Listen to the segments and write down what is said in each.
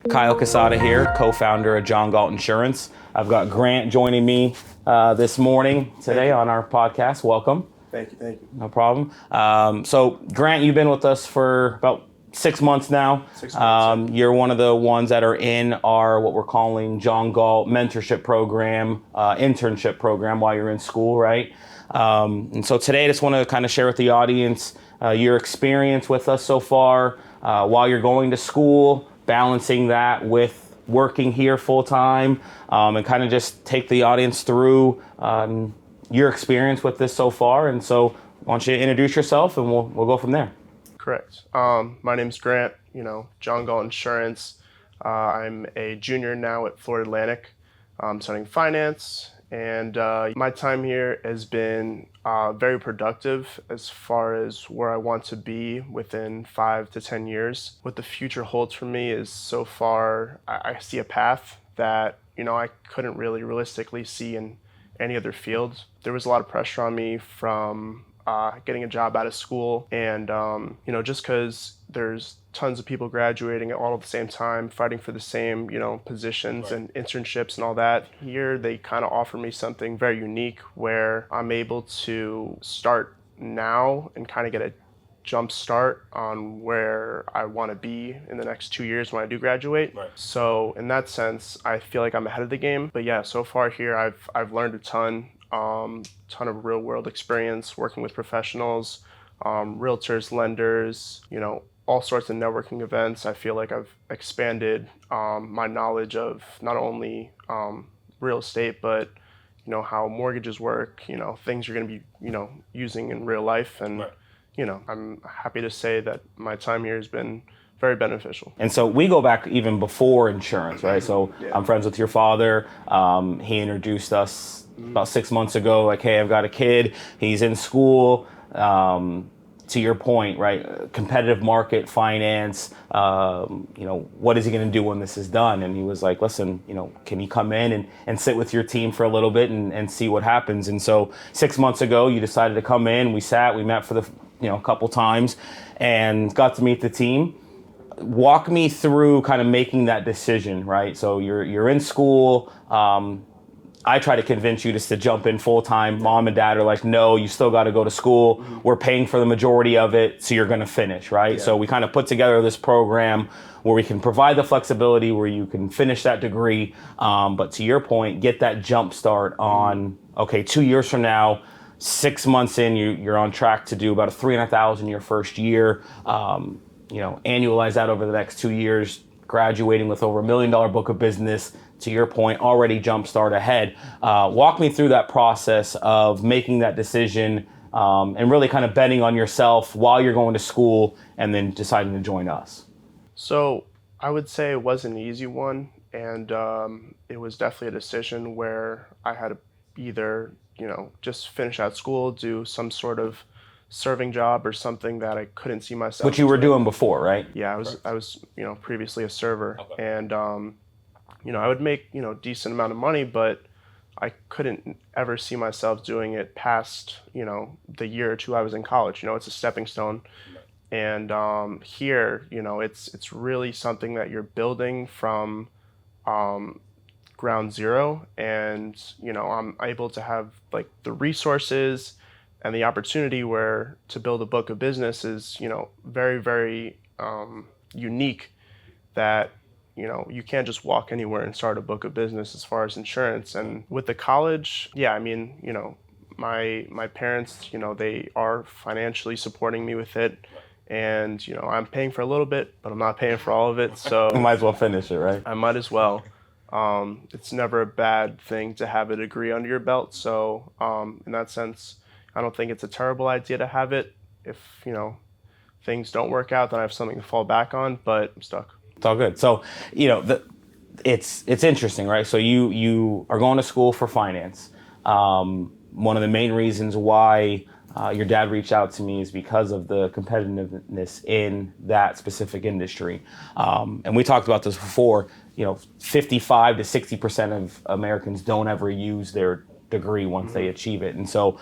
Kyle Casada here, co-founder of John Galt Insurance. I've got Grant joining me this morning today on our podcast. Welcome. Thank you. No problem. So Grant, you've been with us for about 6 months now. 6 months. You're one of the ones that are in our, what we're calling John Galt mentorship program, internship program while you're in school, right? And so today I just want to kind of share with the audience your experience with us so far while you're going to school, balancing that with working here full time, and kind of just take the audience through your experience with this so far. And so why don't you introduce yourself and we'll go from there. Correct. My name's Grant, John Galt Insurance. I'm a junior now at Florida Atlantic. I'm studying finance, and my time here has been very productive as far as where I want to be within 5 to 10 years. What the future holds for me is, so far, I see a path that, I couldn't really realistically see in any other field. There was a lot of pressure on me from getting a job out of school, and just because there's tons of people graduating all at the same time, fighting for the same positions, right, and internships and all that. Here they kind of offer me something very unique where I'm able to start now and kind of get a jump start on where I want to be in the next 2 years when I do graduate. Right. So in that sense, I feel like I'm ahead of the game. But yeah, so far here I've learned a ton of real world experience working with professionals, realtors, lenders, all sorts of networking events. I feel like I've expanded my knowledge of not only real estate, but how mortgages work, things you're going to be using in real life. And right. I'm happy to say that my time here has been very beneficial. And so we go back even before insurance, right? So yeah. I'm friends with your father. He introduced us about 6 months ago, like, hey, I've got a kid, he's in school. To your point, right? Competitive market, finance, what is he going to do when this is done? And he was like, listen, can you come in and sit with your team for a little bit and see what happens? And so 6 months ago, you decided to come in, we met for the, a couple times and got to meet the team. Walk me through kind of making that decision, right? So you're in school. I try to convince you just to jump in full time. Mom and dad are like, no, you still got to go to school. Mm-hmm. We're paying for the majority of it, so you're going to finish, right? Yeah. So we kind of put together this program where we can provide the flexibility where you can finish that degree. But to your point, get that jump start on, okay, 2 years from now, 6 months in, you're on track to do about a $300,000 your first year. Annualize that over the next 2 years, graduating with over $1 million book of business. To your point, already jumpstart ahead. Walk me through that process of making that decision and really kind of betting on yourself while you're going to school and then deciding to join us. So I would say it was an easy one, and it was definitely a decision where I had to either, just finish out school, do some sort of serving job or something that I couldn't see myself. Which you were doing before, right? Yeah, I was previously a server. Okay. And I would make, decent amount of money, but I couldn't ever see myself doing it past, the year or two I was in college. It's a stepping stone. And here, it's really something that you're building from ground zero. And, I'm able to have like the resources and the opportunity where to build a book of business is, very, very unique, that you can't just walk anywhere and start a book of business as far as insurance. And with the college, yeah, my parents, they are financially supporting me with it. And, I'm paying for a little bit, but I'm not paying for all of it. So you might as well finish it, right? I might as well. It's never a bad thing to have a degree under your belt. So in that sense, I don't think it's a terrible idea to have it. If, things don't work out, then I have something to fall back on, but I'm stuck. It's all good. So, it's interesting, right? So you are going to school for finance. One of the main reasons why your dad reached out to me is because of the competitiveness in that specific industry. And we talked about this before, 55 to 60% of Americans don't ever use their degree once they achieve it. And so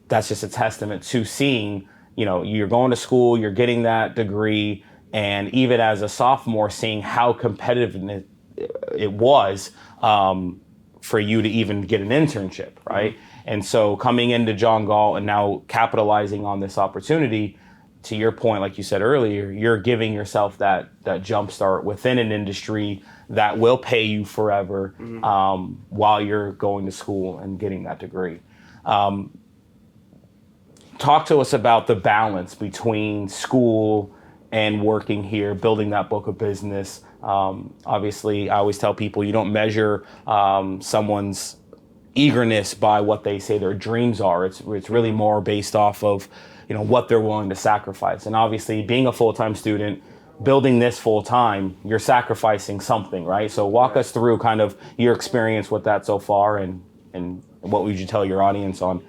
that's just a testament to seeing, you're going to school, you're getting that degree, And even as a sophomore, seeing how competitive it was for you to even get an internship, right? And so coming into John Galt and now capitalizing on this opportunity, to your point, like you said earlier, you're giving yourself that jump start within an industry that will pay you forever while you're going to school and getting that degree. Talk to us about the balance between school and working here, building that book of business. Obviously, I always tell people you don't measure someone's eagerness by what they say their dreams are. It's really more based off of what they're willing to sacrifice. And obviously, being a full-time student, building this full-time, you're sacrificing something, right? So walk us through kind of your experience with that so far, and what would you tell your audience on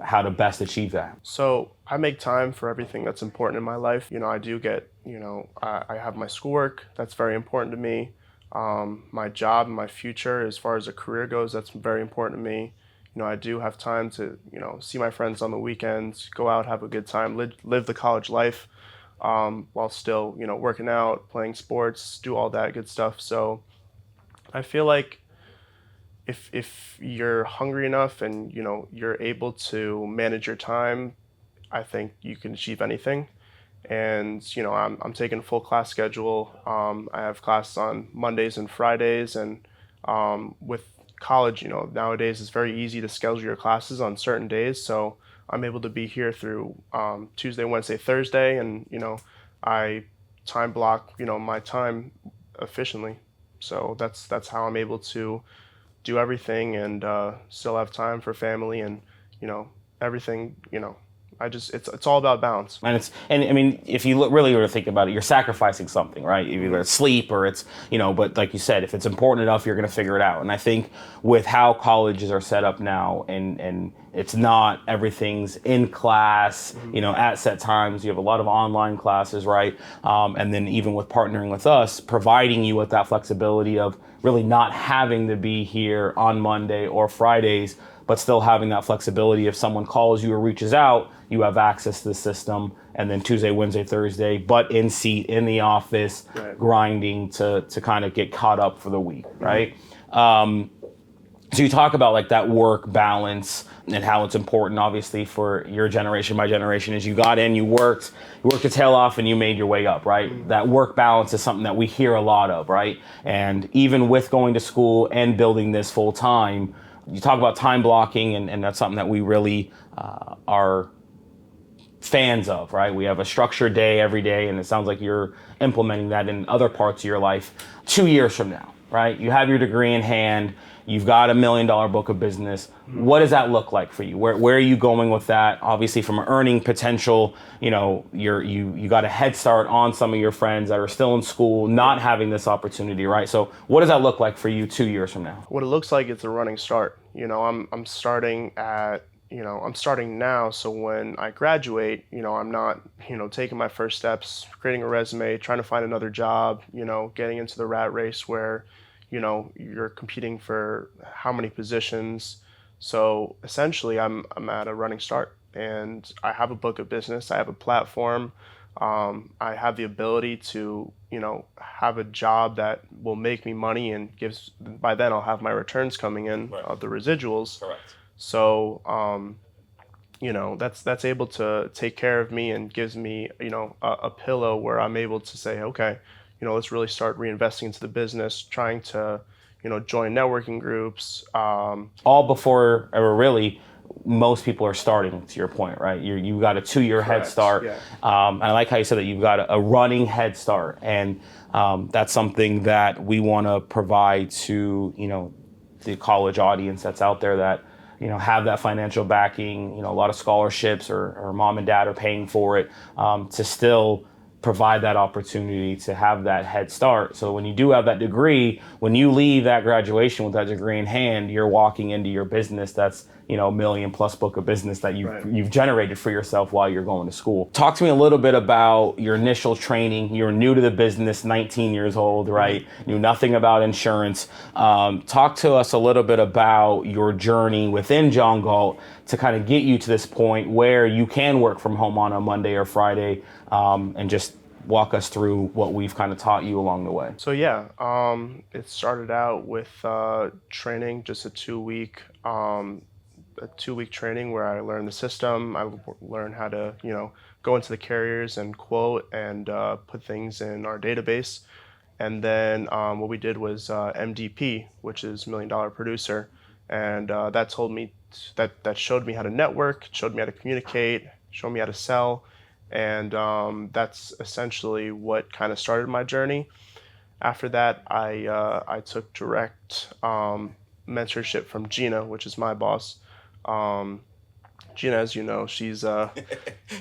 how to best achieve that? So I make time for everything that's important in my life. I do get, I have my schoolwork. That's very important to me. My job and my future, as far as a career goes, that's very important to me. I do have time to, see my friends on the weekends, go out, have a good time, live the college life, while still, working out, playing sports, do all that good stuff. So I feel like if you're hungry enough and you're able to manage your time, I think you can achieve anything. And I'm taking a full class schedule. I have classes on Mondays and Fridays, and with college, nowadays it's very easy to schedule your classes on certain days. So I'm able to be here through Tuesday, Wednesday, Thursday, and I time block my time efficiently. So that's how I'm able to do everything and still have time for family and everything. It's all about balance. And I mean, if you really were to think about it, you're sacrificing something, right? Either it's sleep or it's but like you said, if it's important enough, you're going to figure it out. And I think with how colleges are set up now, and it's not everything's in class, at set times. You have a lot of online classes, right? And then even with partnering with us, providing you with that flexibility of really not having to be here on Monday or Fridays, but still having that flexibility. If someone calls you or reaches out, you have access to the system, and then Tuesday, Wednesday, Thursday, but in seat, in the office, right, grinding to kind of get caught up for the week, right? So you talk about like that work balance and how it's important, obviously, for your generation. My generation is you got in, you worked your tail off, and you made your way up, right? That work balance is something that we hear a lot of, right? And even with going to school and building this full time, you talk about time blocking, and that's something that we really are fans of, right? We have a structured day every day, and it sounds like you're implementing that in other parts of your life. 2 years from now, right? You have your degree in hand. You've got $1 million book of business. What does that look like for you? Where are you going with that? Obviously, from an earning potential, you got a head start on some of your friends that are still in school, not having this opportunity, right? So, what does that look like for you 2 years from now? What it looks like, it's a running start. I'm starting at I'm starting now. So when I graduate, I'm not taking my first steps, creating a resume, trying to find another job, getting into the rat race where you're competing for how many positions. So essentially, I'm at a running start, and I have a book of business. I have a platform. I have the ability to, have a job that will make me money and by then I'll have my returns coming in, right, of the residuals. Correct. So, that's able to take care of me and gives me, a pillow where I'm able to say, okay, let's really start reinvesting into the business, trying to, join networking groups. All before ever really, most people are starting, to your point, right? You've got a 2-year head start. Yeah. And I like how you said that you've got a running head start. And that's something that we want to provide to, the college audience that's out there that, have that financial backing, a lot of scholarships or mom and dad are paying for it, to still provide that opportunity to have that head start. So when you do have that degree, when you leave that graduation with that degree in hand, you're walking into your business that's, $1 million+ book of business that you've generated for yourself while you're going to school. Talk to me a little bit about your initial training. You're new to the business, 19 years old, right? Knew nothing about insurance. Talk to us a little bit about your journey within John Galt to kind of get you to this point where you can work from home on a Monday or Friday, and just walk us through what we've kind of taught you along the way. So yeah, it started out with training, just a 2 week training where I learned the system. I learned how to, go into the carriers and quote and put things in our database. And then what we did was MDP, which is $1 Million Producer, and that showed me how to network, showed me how to communicate, showed me how to sell, and that's essentially what kind of started my journey. After that, I took direct mentorship from Gina, which is my boss. Gina, as you know, she's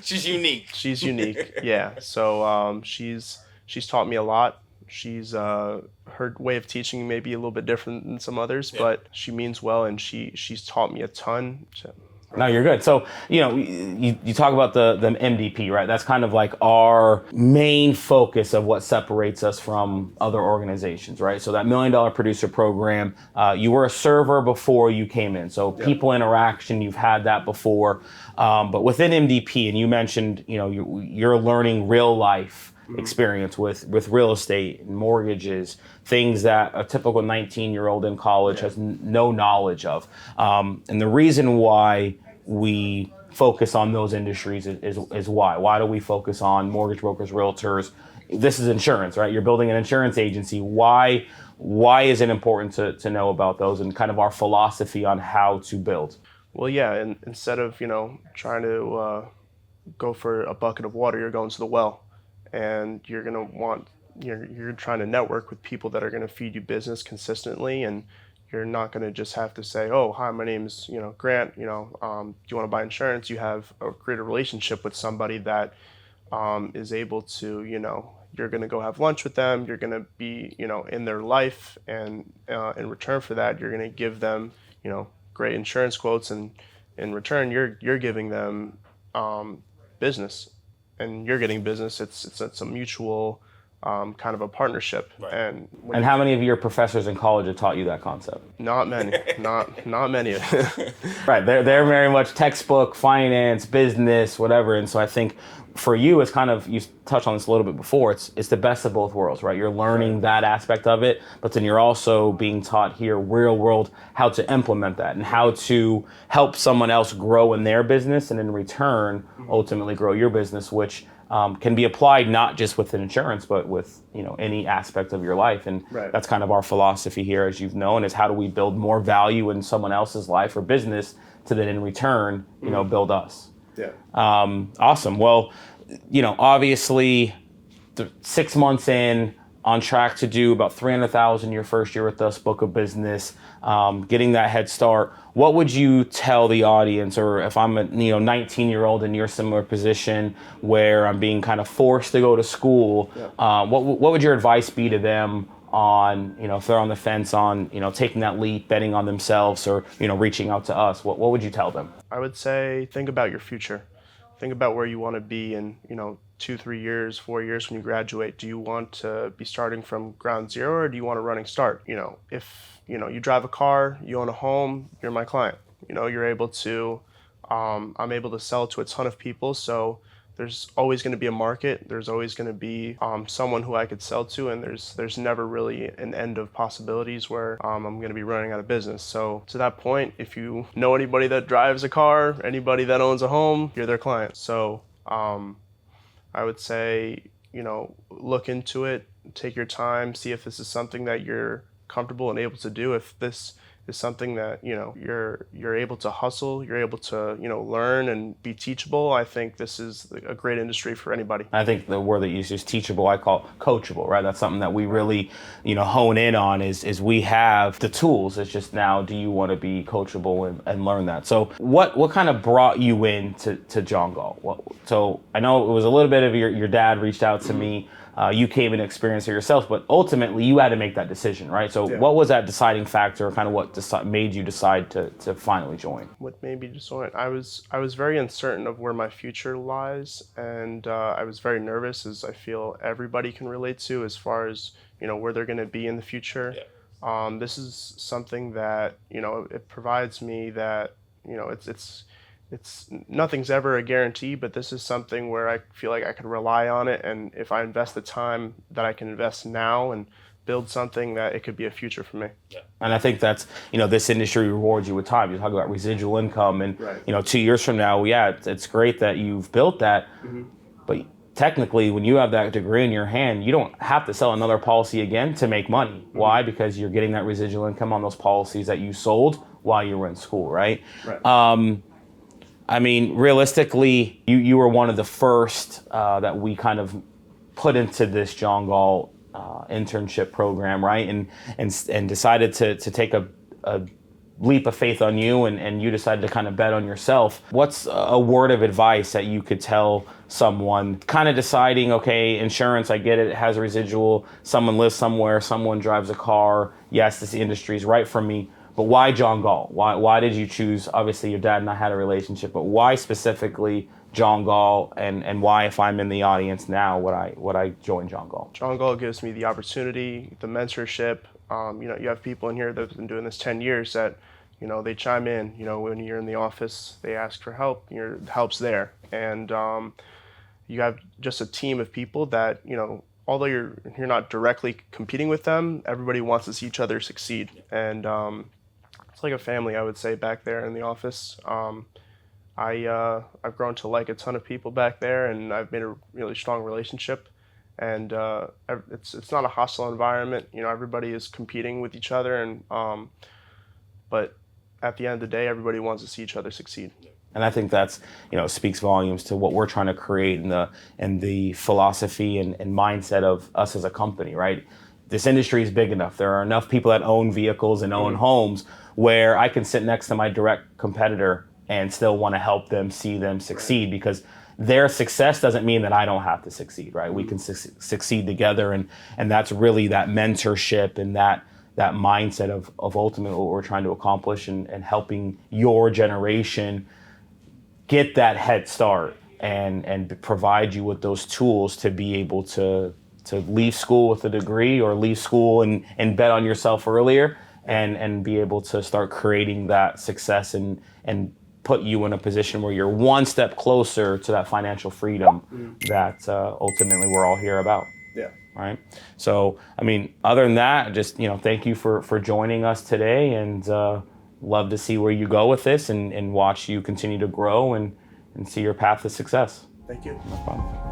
She's unique. she's unique. Yeah. So she's taught me a lot. Her way of teaching may be a little bit different than some others, but she means well, and she's taught me a ton. No, you're good. So, you talk about the MDP, right? That's kind of like our main focus of what separates us from other organizations, right? So that $1 Million Producer program, you were a server before you came in. So people interaction, you've had that before. But within MDP, and you mentioned, you're learning real life experience with real estate and mortgages, things that a typical 19-year-old in college has no knowledge of. And the reason why we focus on those industries is why. Why do we focus on mortgage brokers, realtors? This is insurance, right? You're building an insurance agency. Why is it important to know about those and kind of our philosophy on how to build? Well, yeah, and instead of, trying to go for a bucket of water, you're going to the well. And you're trying to network with people that are going to feed you business consistently, and you're not going to just have to say, oh, hi, my name's Grant, do you want to buy insurance? You have create a relationship with somebody that is able to, you're going to go have lunch with them, you're going to be in their life, and in return for that you're going to give them great insurance quotes, and in return you're giving them business. And you're getting business. It's a mutual kind of a partnership. Right. And how many of your professors in college have taught you that concept? Not many. not many. Right. They're very much textbook, finance, business, whatever. And so I think for you, it's kind of, you touched on this a little bit before, it's the best of both worlds, right? You're learning that aspect of it, but then you're also being taught here, real world, how to implement that and how to help someone else grow in their business, and in return, ultimately grow your business, which can be applied not just with insurance, but with any aspect of your life. And that's kind of our philosophy here, as you've known, is how do we build more value in someone else's life or business to then in return, build us. Yeah. Awesome. Well, obviously 6 months in, on track to do about 300,000 your first year with us, book of business, getting that head start. What would you tell the audience, or if I'm a 19-year-old in your similar position where I'm being kind of forced to go to school, what would your advice be to them on, if they're on the fence on, taking that leap, betting on themselves, or, reaching out to us? What would you tell them? I would say think about your future. Think about where you want to be in, 2, 3 years, 4 years when you graduate. Do you want to be starting from ground zero, or do you want a running start? If, you drive a car, you own a home, you're my client. You're able to, I'm able to sell to a ton of people. So there's always going to be a market. There's always going to be someone who I could sell to, and there's never really an end of possibilities where I'm going to be running out of business. So to that point, if you know anybody that drives a car, anybody that owns a home, you're their client. So I would say, look into it, take your time, see if this is something that you're comfortable and able to do. If this is something that you're able to hustle, you're able to learn and be teachable, I think this is a great industry for anybody. I think the word that you use is teachable. I call coachable, right? That's something that we really hone in on is we have the tools. It's just now, do you want to be coachable and learn that? So what kind of brought you in to John Galt? So I know it was a little bit of your dad reached out to me. You came and experienced it yourself, but ultimately you had to make that decision, right? So what was that deciding factor, kind of what made you decide to finally join? What made me join? I was very uncertain of where my future lies, and I was very nervous, as I feel everybody can relate to, as far as where they're going to be in the future. This is something that it provides me that it's nothing's ever a guarantee, but this is something where I feel like I can rely on it, and if I invest the time that I can invest now and build something, that it could be a future for me. And I think that's, this industry rewards you with time. You talk about residual income and, Right. 2 years from now, yeah, it's great that you've built that. But technically, when you have that degree in your hand, you don't have to sell another policy again to make money. Why? Because you're getting that residual income on those policies that you sold while you were in school, right? Right. I mean, realistically, you were one of the first that we kind of put into this John Galt internship program, right? And decided to take a leap of faith on you, and you decided to kind of bet on yourself. What's a word of advice that you could tell someone kind of deciding, okay, insurance, I get it, it has a residual, someone lives somewhere, someone drives a car, yes, this industry is right for me, but why John Galt? Why did you choose, obviously your dad and I had a relationship, but why specifically John Galt, and why, if I'm in the audience now, would I join John Galt? John Galt gives me the opportunity, the mentorship. You have people in here that have been doing this 10 years that, they chime in, when you're in the office, they ask for help, your help's there. And you have just a team of people that, although you're not directly competing with them, everybody wants to see each other succeed. And it's like a family, I would say, back there in the office. I've grown to like a ton of people back there, and I've made a really strong relationship. And it's not a hostile environment. Everybody is competing with each other, and but at the end of the day, everybody wants to see each other succeed. And I think that's, speaks volumes to what we're trying to create in the philosophy and mindset of us as a company, right? This industry is big enough. There are enough people that own vehicles and own homes where I can sit next to my direct competitor and still want to help them see them succeed, because their success doesn't mean that I don't have to succeed, right? We can succeed together, and that's really that mentorship and that mindset of ultimately what we're trying to accomplish, and helping your generation get that head start and provide you with those tools to be able to leave school with a degree, or leave school and bet on yourself earlier, and be able to start creating that success and put you in a position where you're one step closer to that financial freedom that ultimately we're all here about. Yeah. Right. So, I mean, other than that, just, thank you for joining us today, and love to see where you go with this, and watch you continue to grow and see your path to success. Thank you. No problem.